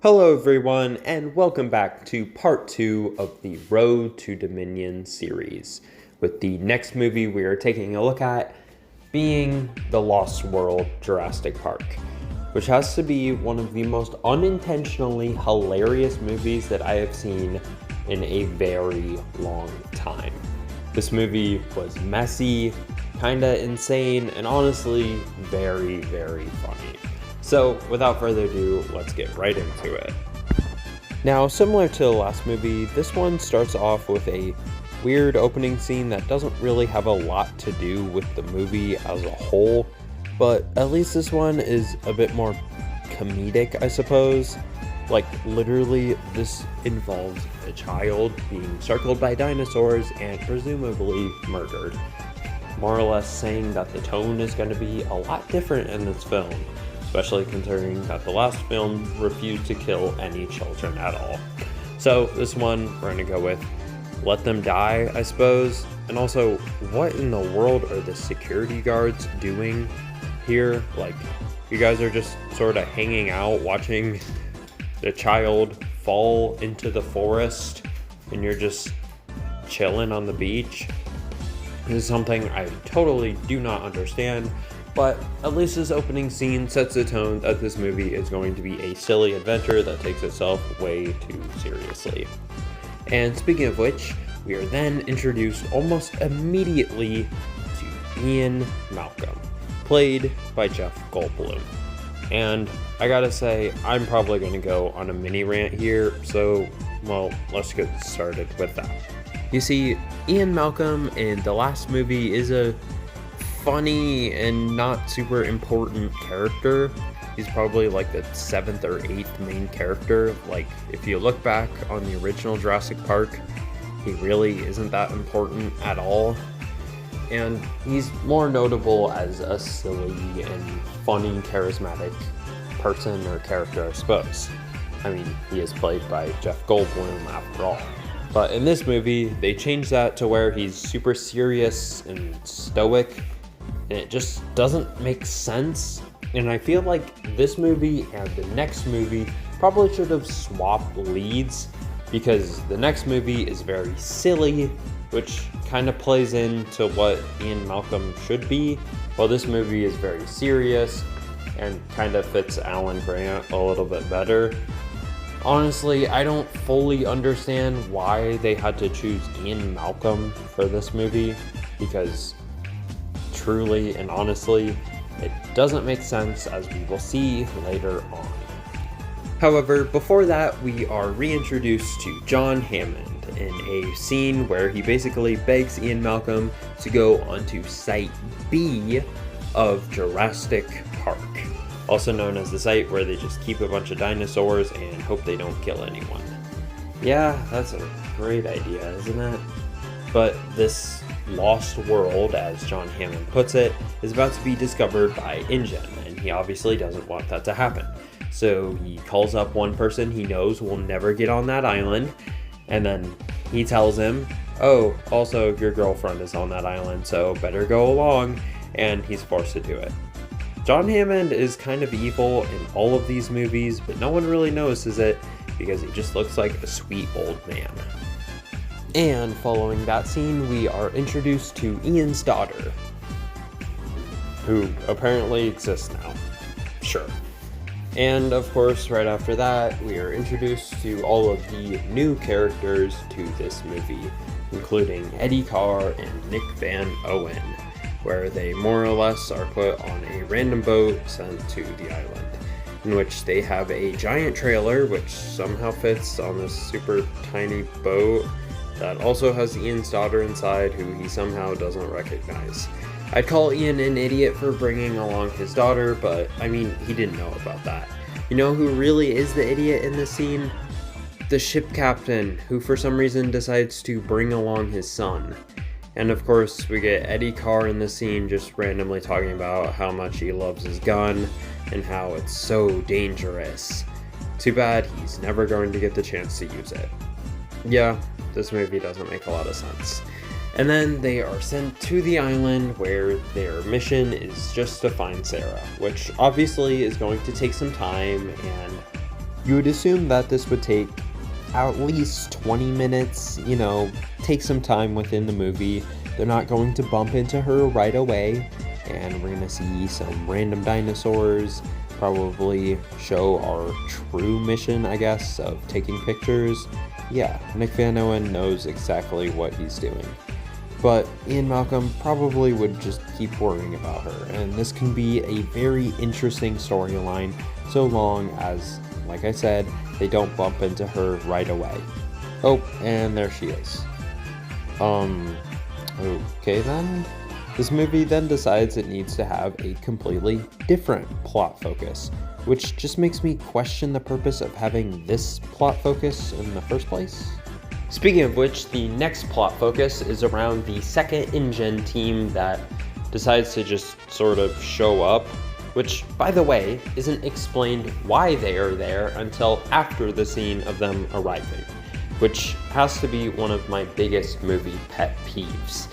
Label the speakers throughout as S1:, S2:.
S1: Hello everyone, and welcome back to part 2 of the Road to Dominion series, with the next movie we are taking a look at being The Lost World Jurassic Park, which has to be one of the most unintentionally hilarious movies that I have seen in a very long time. This movie was messy, kinda insane, and honestly, very, very funny. So, without further ado, let's get right into it. Now, similar to the last movie, this one starts off with a weird opening scene that doesn't really have a lot to do with the movie as a whole, but at least this one is a bit more comedic, I suppose. Like, literally, this involves a child being circled by dinosaurs and presumably murdered. More or less saying that the tone is going to be a lot different in this film, especially considering that the last film refused to kill any children at all. So this one, we're going to go with let them die, I suppose. And also, what in the world are the security guards doing here? Like, you guys are just sort of hanging out, watching the child fall into the forest, and you're just chilling on the beach. This is something I totally do not understand, but at least this opening scene sets the tone that this movie is going to be a silly adventure that takes itself way too seriously. And speaking of which, we are then introduced almost immediately to Ian Malcolm, played by Jeff Goldblum. And I gotta say, I'm probably gonna go on a mini rant here, so, well, let's get started with that. You see, Ian Malcolm in the last movie is a funny and not super important character. He's probably like the 7th or 8th main character. Like, if you look back on the original Jurassic Park, he really isn't that important at all. And he's more notable as a silly and funny, charismatic person or character, I suppose. I mean, he is played by Jeff Goldblum after all. But in this movie, they changed that to where he's super serious and stoic, and it just doesn't make sense. And I feel like this movie and the next movie probably should have swapped leads, because the next movie is very silly, which kind of plays into what Ian Malcolm should be, while this movie is very serious and kind of fits Alan Grant a little bit better. Honestly, I don't fully understand why they had to choose Ian Malcolm for this movie, because truly and honestly, it doesn't make sense, as we will see later on. However, before that, we are reintroduced to John Hammond in a scene where he basically begs Ian Malcolm to go onto Site B of Jurassic Park, also known as the site where they just keep a bunch of dinosaurs and hope they don't kill anyone. Yeah, that's a great idea, isn't it? But this lost world, as John Hammond puts it, is about to be discovered by InGen, and he obviously doesn't want that to happen. So he calls up one person he knows will never get on that island, and then he tells him, oh, also your girlfriend is on that island, so better go along, and he's forced to do it. John Hammond is kind of evil in all of these movies, but no one really notices it because he just looks like a sweet old man. And following that scene, we are introduced to Ian's daughter, who apparently exists now. Sure. And of course, right after that, we are introduced to all of the new characters to this movie, including Eddie Carr and Nick Van Owen, where they more or less are put on a random boat sent to the island, in which they have a giant trailer which somehow fits on this super tiny boat that also has Ian's daughter inside, who he somehow doesn't recognize. I'd call Ian an idiot for bringing along his daughter, but I mean, he didn't know about that. You know who really is the idiot in this scene? The ship captain, who for some reason decides to bring along his son. And of course, we get Eddie Carr in the scene just randomly talking about how much he loves his gun and how it's so dangerous. Too bad he's never going to get the chance to use it. Yeah, this movie doesn't make a lot of sense. And then they are sent to the island where their mission is just to find Sarah, which obviously is going to take some time, and You would assume that this would take at least 20 minutes, take some time within the movie. They're not going to bump into her right away, and we're going to see some random dinosaurs, probably show our true mission, I guess, of taking pictures. Yeah, Nick Van Owen knows exactly what he's doing. But Ian Malcolm probably would just keep worrying about her, and this can be a very interesting storyline so long as, like I said, they don't bump into her right away. Oh, and there she is. Okay then. This movie then decides it needs to have a completely different plot focus, which just makes me question the purpose of having this plot focus in the first place. Speaking of which, the next plot focus is around the second InGen team that decides to just sort of show up, which, by the way, isn't explained why they are there until after the scene of them arriving, which has to be one of my biggest movie pet peeves.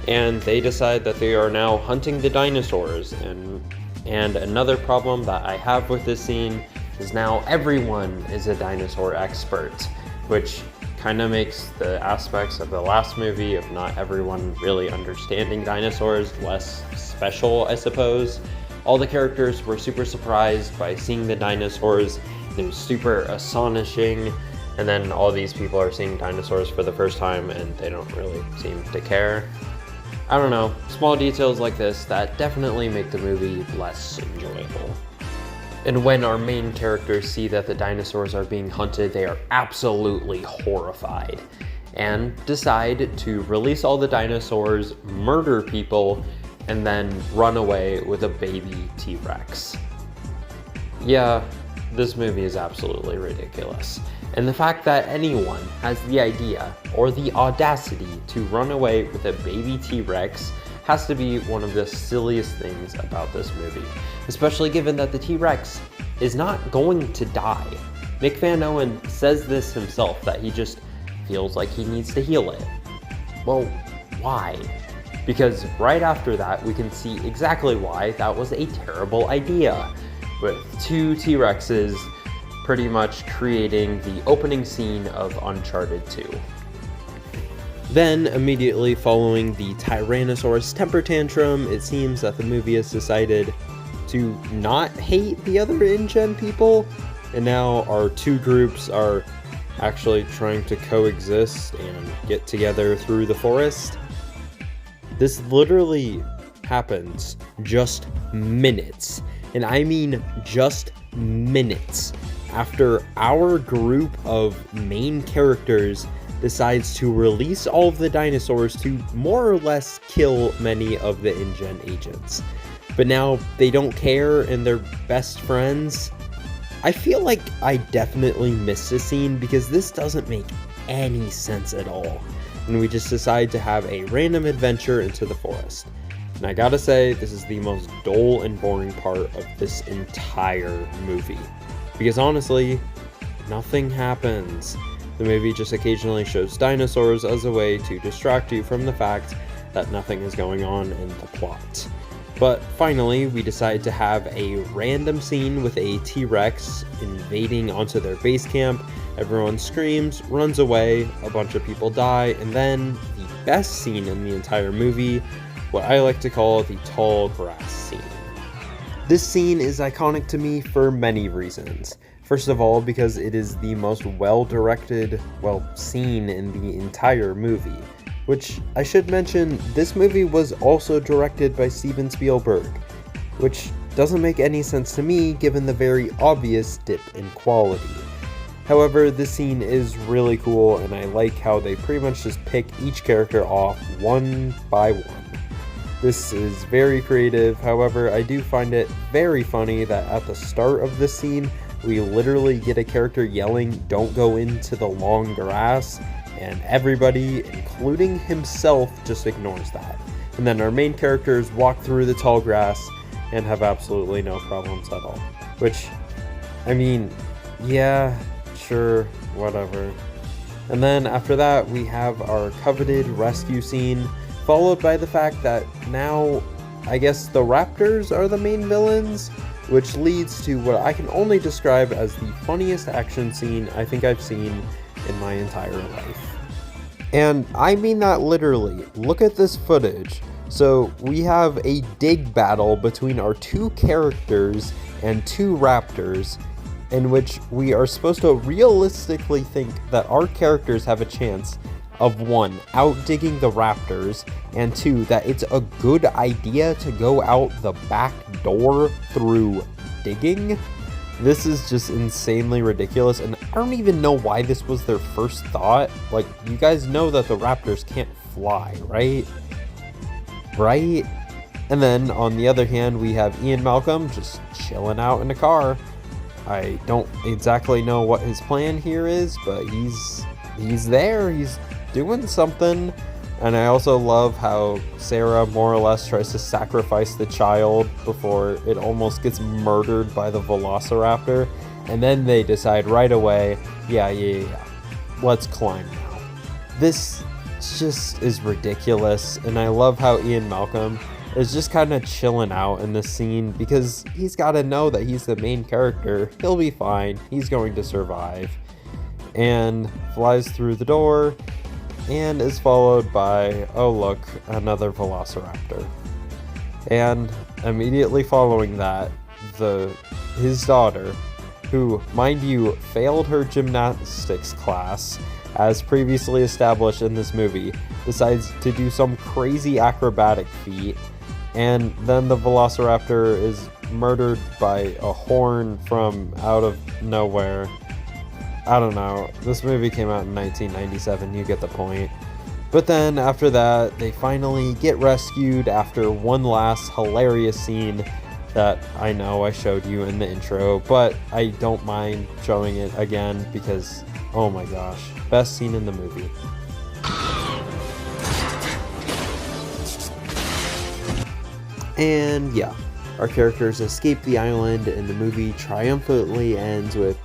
S1: And they decide that they are now hunting the dinosaurs, and another problem that I have with this scene is now everyone is a dinosaur expert, which kind of makes the aspects of the last movie of not everyone really understanding dinosaurs less special, I suppose. All the characters were super surprised by seeing the dinosaurs. It was super astonishing, and then all these people are seeing dinosaurs for the first time and they don't really seem to care. I don't know, small details like this that definitely make the movie less enjoyable. And when our main characters see that the dinosaurs are being hunted, they are absolutely horrified and decide to release all the dinosaurs, murder people, and then run away with a baby T-Rex. Yeah, this movie is absolutely ridiculous. And the fact that anyone has the idea or the audacity to run away with a baby T-Rex has to be one of the silliest things about this movie, especially given that the T-Rex is not going to die. Nick Van Owen says this himself, that he just feels like he needs to heal it. Well, why? Because right after that, we can see exactly why that was a terrible idea, with two T-Rexes pretty much creating the opening scene of Uncharted 2. Then, immediately following the Tyrannosaurus temper tantrum, it seems that the movie has decided to not hate the other InGen people, and now our two groups are actually trying to coexist and get together through the forest. This literally happens just minutes, and I mean just minutes, after our group of main characters decides to release all of the dinosaurs to more or less kill many of the InGen agents. But now they don't care and they're best friends. I feel like I definitely missed this scene because this doesn't make any sense at all. And we just decide to have a random adventure into the forest. And I gotta say, this is the most dull and boring part of this entire movie. Because honestly, nothing happens. The movie just occasionally shows dinosaurs as a way to distract you from the fact that nothing is going on in the plot. But finally, we decide to have a random scene with a T-Rex invading onto their base camp. Everyone screams, runs away, a bunch of people die, and then the best scene in the entire movie, what I like to call the tall grass scene. This scene is iconic to me for many reasons. First of all, because it is the most well-directed, scene in the entire movie. Which, I should mention, this movie was also directed by Steven Spielberg. Which doesn't make any sense to me, given the very obvious dip in quality. However, this scene is really cool, and I like how they pretty much just pick each character off one by one. This is very creative, however, I do find it very funny that at the start of this scene, we literally get a character yelling, "Don't go into the long grass," and everybody, including himself, just ignores that. And then our main characters walk through the tall grass and have absolutely no problems at all. Which, I mean, yeah, sure, whatever. And then after that, we have our coveted rescue scene, followed by the fact that now, I guess the raptors are the main villains, which leads to what I can only describe as the funniest action scene I think I've seen in my entire life. And I mean that literally. Look at this footage. So we have a dig battle between our two characters and two raptors, in which we are supposed to realistically think that our characters have a chance of, one, outdigging the raptors, and two, that it's a good idea to go out the back door through digging. This is just insanely ridiculous, and I don't even know why this was their first thought. Like, you guys know that the raptors can't fly, right? Right? And then, on the other hand, we have Ian Malcolm just chilling out in a car. I don't exactly know what his plan here is, but he's there, he's doing something. And I also love how Sarah more or less tries to sacrifice the child before it almost gets murdered by the velociraptor. And then they decide right away, yeah, let's climb now. This just is ridiculous, and I love how Ian Malcolm is just kind of chilling out in this scene, because he's got to know that he's the main character. He'll be fine. He's going to survive. And flies through the door and is followed by, oh look, another velociraptor. And immediately following that, his daughter, who, mind you, failed her gymnastics class, as previously established in this movie, decides to do some crazy acrobatic feat, and then the velociraptor is murdered by a horn from out of nowhere. I don't know, this movie came out in 1997, you get the point. But then after that, they finally get rescued after one last hilarious scene that I know I showed you in the intro, but I don't mind showing it again because, oh my gosh, best scene in the movie. And yeah, our characters escape the island, and the movie triumphantly ends with,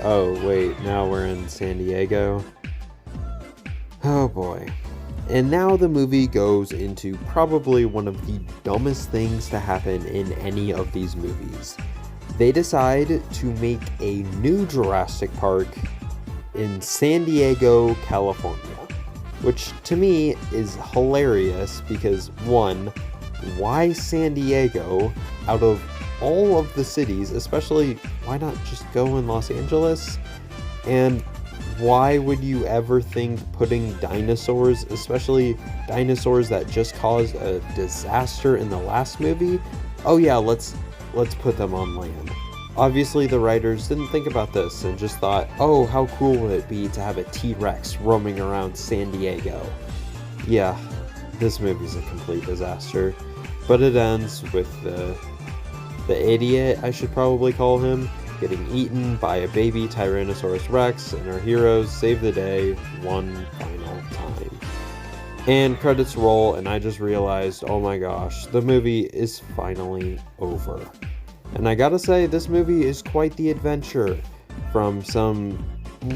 S1: oh wait, now we're in San Diego. Oh boy. And now the movie goes into probably one of the dumbest things to happen in any of these movies. They decide to make a new Jurassic Park in San Diego, California, which to me is hilarious because, one, why San Diego out of all of the cities, especially why not just go in Los Angeles? And why would you ever think putting dinosaurs, especially dinosaurs that just caused a disaster in the last movie, oh yeah, let's put them on land. Obviously the writers didn't think about this and just thought, oh, how cool would it be to have a T-Rex roaming around San Diego? Yeah, this movie's a complete disaster. But it ends with the idiot, I should probably call him, getting eaten by a baby Tyrannosaurus Rex, and our heroes save the day one final time. And credits roll, and I just realized, oh my gosh, the movie is finally over. And I gotta say, this movie is quite the adventure, from some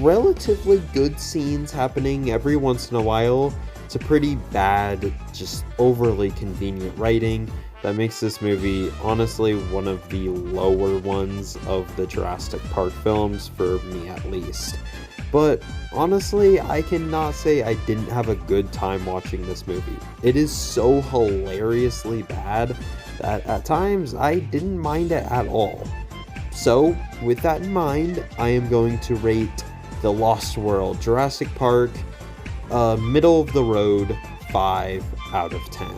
S1: relatively good scenes happening every once in a while to pretty bad, just overly convenient writing that makes this movie honestly one of the lower ones of the Jurassic Park films, for me at least. But honestly, I cannot say I didn't have a good time watching this movie. It is so hilariously bad that at times I didn't mind it at all. So, with that in mind, I am going to rate The Lost World Jurassic Park middle of the road 5 out of 10.